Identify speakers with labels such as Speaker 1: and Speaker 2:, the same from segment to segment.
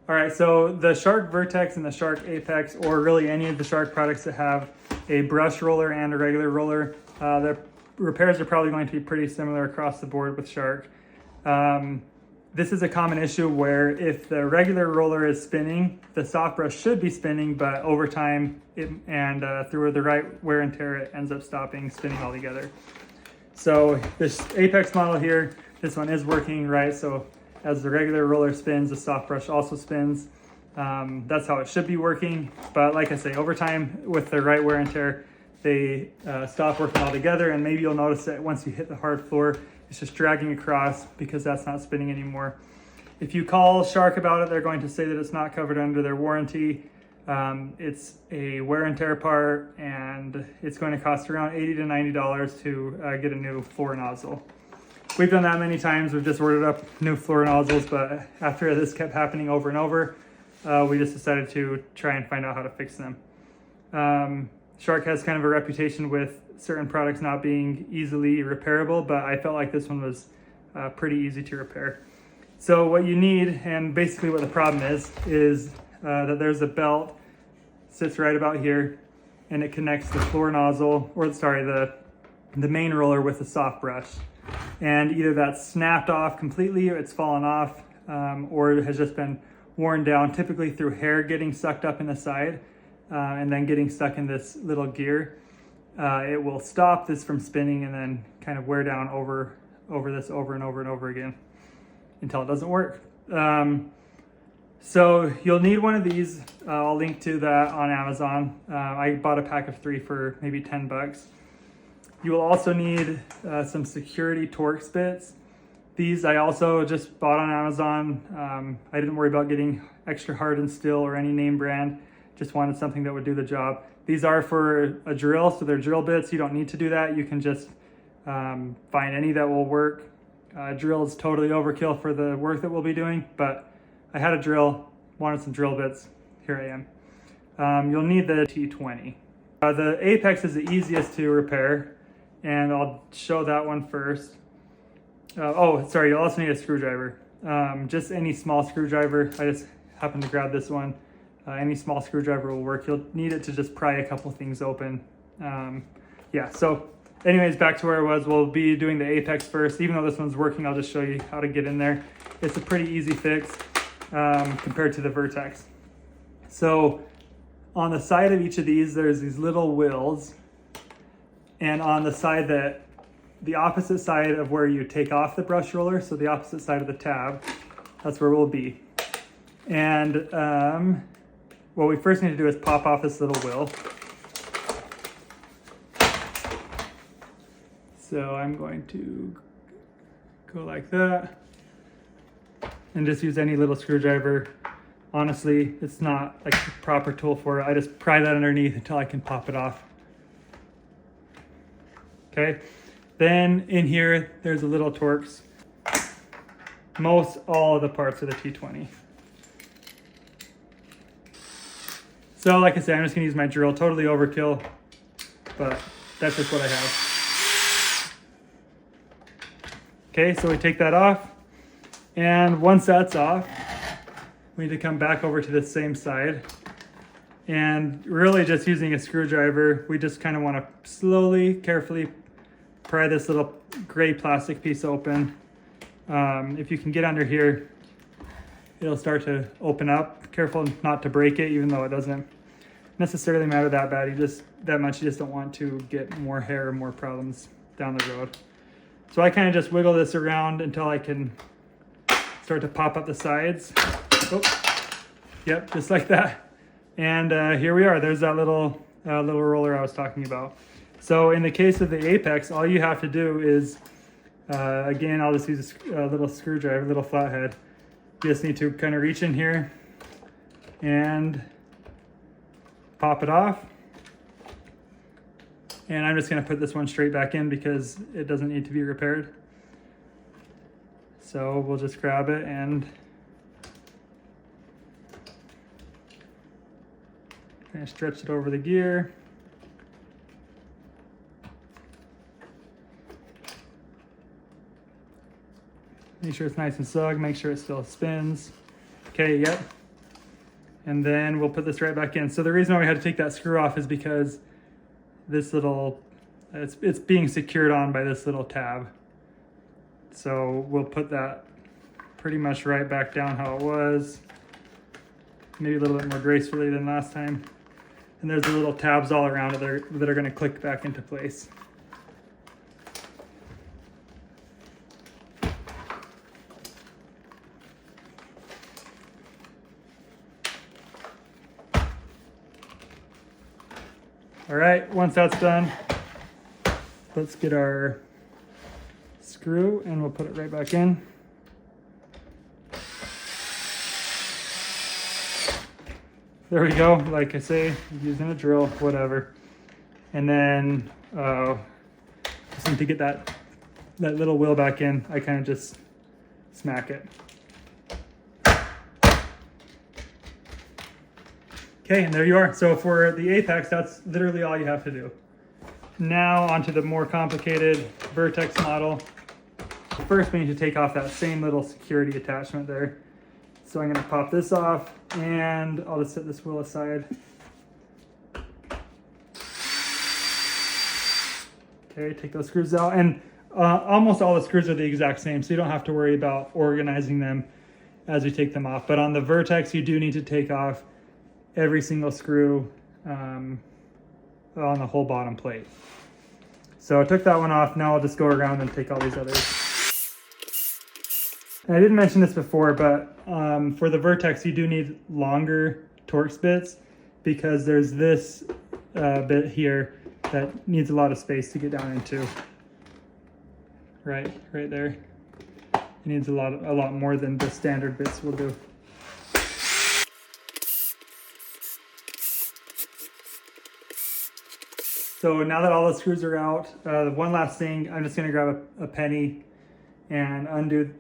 Speaker 1: All right, so the Shark Vertex and the Shark Apex, or really any of the Shark products that have a brush roller and a regular roller, the repairs are probably going to be pretty similar across the board with Shark. This is a common issue where if the regular roller is spinning, the soft brush should be spinning, but over time through the right wear and tear, it ends up stopping spinning altogether. So this Apex model here, this one is working right. So as the regular roller spins, the soft brush also spins. That's how it should be working. But like I say, over time with the right wear and tear, they stop working altogether. And maybe you'll notice that once you hit the hard floor, it's just dragging across because that's not spinning anymore. If you call Shark about it, they're going to say that it's not covered under their warranty. It's a wear and tear part, and it's going to cost around $80 to $90 to get a new floor nozzle. We've done that many times. We've just ordered up new floor nozzles, but after this kept happening over and over, we just decided to try and find out how to fix them. Shark has kind of a reputation with certain products not being easily repairable, but I felt like this one was pretty easy to repair. So what you need, and basically what the problem is that there's a belt sits right about here, and it connects the floor nozzle, or sorry, the main roller with the soft brush. And either that's snapped off completely, or it's fallen off, or it has just been worn down, typically through hair getting sucked up in the side and then getting stuck in this little gear. It will stop this from spinning and then kind of wear down over this over and over and over again until it doesn't work. So you'll need one of these. I'll link to that on Amazon. I bought a pack of 3 for maybe 10 bucks. You will also need some security Torx bits. These I also just bought on Amazon. I didn't worry about getting extra hardened steel or any name brand. Just wanted something that would do the job. These are for a drill, so they're drill bits. You don't need to do that. You can just find any that will work. Drill is totally overkill for the work that we'll be doing, but I had a drill, wanted some drill bits. Here I am. You'll need the T20. The Apex is the easiest to repair, and I'll show that one first. Oh, sorry, you'll also need a screwdriver. Just any small screwdriver. I just happened to grab this one. Any small screwdriver will work. You'll need it to just pry a couple things open. Yeah, so anyways, back to where I was. We'll be doing the Apex first. Even though this one's working, I'll just show you how to get in there. It's a pretty easy fix compared to the Vertex. So on the side of each of these, there's these little wheels. And on the side the opposite side of where you take off the brush roller, so the opposite side of the tab, that's where we'll be. And what we first need to do is pop off this little wheel. So I'm going to go like that and just use any little screwdriver. Honestly, it's not like the proper tool for it. I just pry that underneath until I can pop it off. Okay, then in here, there's a little Torx. Most all of the parts of the T20. So like I said, I'm just gonna use my drill, totally overkill, but that's just what I have. Okay, so we take that off, and once that's off, we need to come back over to the same side. And really just using a screwdriver, we just kind of wanna slowly, carefully pry this little gray plastic piece open. If you can get under here, it'll start to open up. Careful not to break it, even though it doesn't necessarily matter that bad. You just don't want to get more hair or more problems down the road. So I kind of just wiggle this around until I can start to pop up the sides. Oh, yep, just like that. And here we are. There's that little roller I was talking about. So in the case of the Apex, all you have to do is, again, I'll just use a little screwdriver, a little flathead. You just need to kind of reach in here and pop it off. And I'm just going to put this one straight back in because it doesn't need to be repaired. So we'll just grab it and kind of stretch it over the gear. Make sure it's nice and snug, make sure it still spins. Okay, yep, And then we'll put this right back in. So the reason why we had to take that screw off is because this little, it's being secured on by this little tab. So we'll put that pretty much right back down how it was. Maybe a little bit more gracefully than last time. And there's the little tabs all around it that are going to click back into place. All right, once that's done, let's get our screw and we'll put it right back in. There we go, like I say, using a drill, whatever. And then just need to get that little wheel back in. I kind of just smack it. Okay, and there you are. So for the Apex, that's literally all you have to do. Now onto the more complicated Vertex model. First, we need to take off that same little security attachment there. So I'm gonna pop this off and I'll just set this wheel aside. Okay, take those screws out. And almost all the screws are the exact same, so you don't have to worry about organizing them as we take them off. But on the Vertex, you do need to take off every single screw on the whole bottom plate. So I took that one off. Now I'll just go around and take all these others. And I didn't mention this before, but for the Vertex, you do need longer Torx bits because there's this bit here that needs a lot of space to get down into. Right there. It needs a lot more than the standard bits will do. So now that all the screws are out, one last thing, I'm just gonna grab a penny and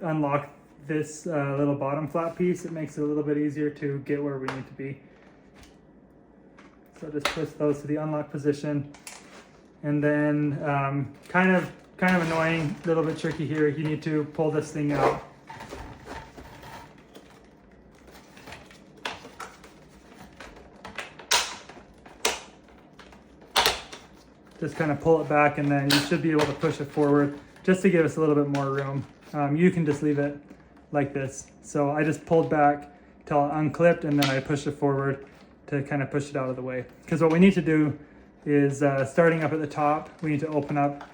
Speaker 1: unlock this little bottom flat piece. It makes it a little bit easier to get where we need to be. So just twist those to the unlock position. And then kind of annoying, a little bit tricky here, you need to pull this thing out. Just kind of pull it back and then you should be able to push it forward just to give us a little bit more room. You can just leave it like this. So I just pulled back till it unclipped and then I pushed it forward to kind of push it out of the way. Because what we need to do is starting up at the top, we need to open up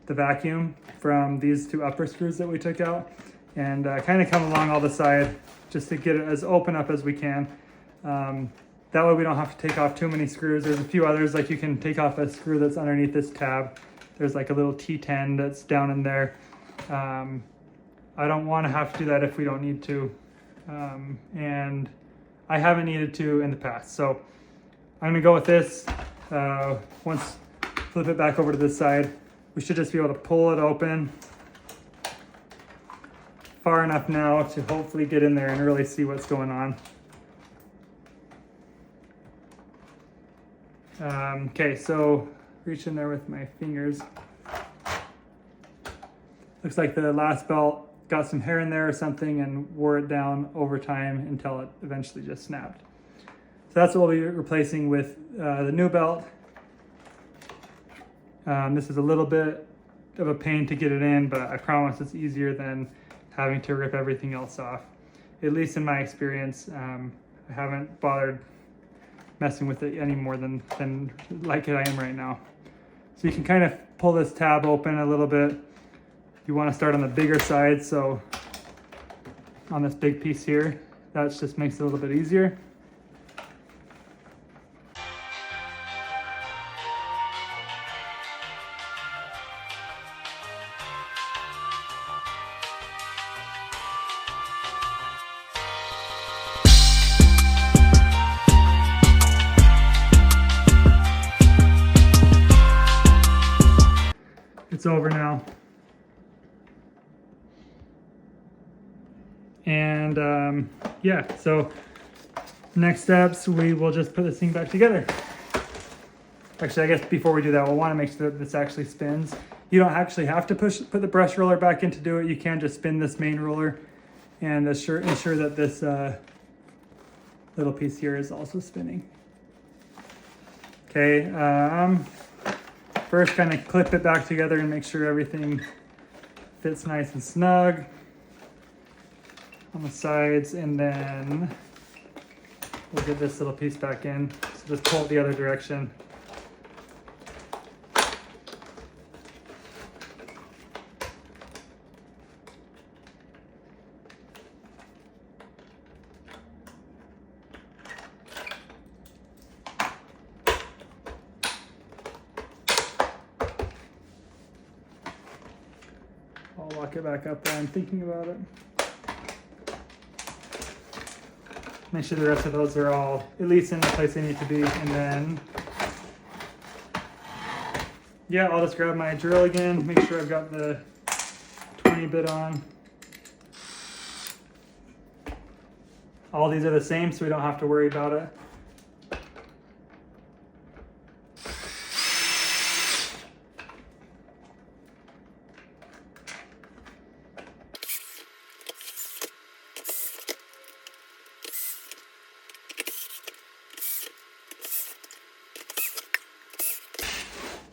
Speaker 1: the vacuum from these two upper screws that we took out and kind of come along all the side just to get it as open up as we can. That way we don't have to take off too many screws. There's a few others, like you can take off a screw that's underneath this tab. There's like a little T10 that's down in there. I don't want to have to do that if we don't need to. And I haven't needed to in the past. So I'm gonna go with this. Once flip it back over to this side, we should just be able to pull it open far enough now to hopefully get in there and really see what's going on. Okay, so reach in there with my fingers. Looks like the last belt got some hair in there or something and wore it down over time until it eventually just snapped. So that's what we'll be replacing with the new belt. This is a little bit of a pain to get it in, but I promise it's easier than having to rip everything else off. At least in my experience, I haven't bothered messing with it any more than like I am right now. So you can kind of pull this tab open a little bit. You want to start on the bigger side, so on this big piece here, that just makes it a little bit easier. It's over now. And yeah, so next steps, we will just put this thing back together. Actually, I guess before we do that, we'll want to make sure that this actually spins. You don't actually have to put the brush roller back in to do it. You can just spin this main roller and ensure that this little piece here is also spinning. Okay, first kind of clip it back together and make sure everything fits nice and snug on the sides, and then we'll get this little piece back in. So just pull it the other direction. I'll lock it back up while I'm thinking about it. Make sure the rest of those are all at least in the place they need to be. And then, yeah, I'll just grab my drill again, make sure I've got the 20 bit on. All these are the same, so we don't have to worry about it.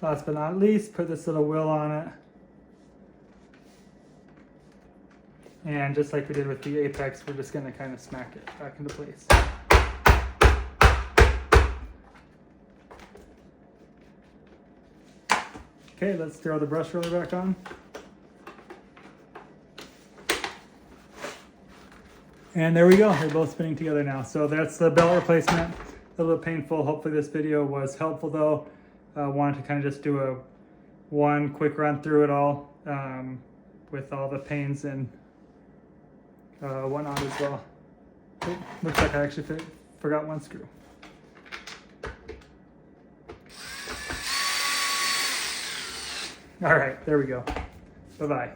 Speaker 1: Last but not least, put this little wheel on it. And just like we did with the apex, we're just gonna kind of smack it back into place. Okay, let's throw the brush roller back on. And there we go, they're both spinning together now. So that's the belt replacement. A little bit painful. Hopefully this video was helpful though. Wanted to kind of just do one quick run through it all with all the pains and whatnot as well. Oh, looks like I actually forgot one screw. All right, there we go. Bye-bye.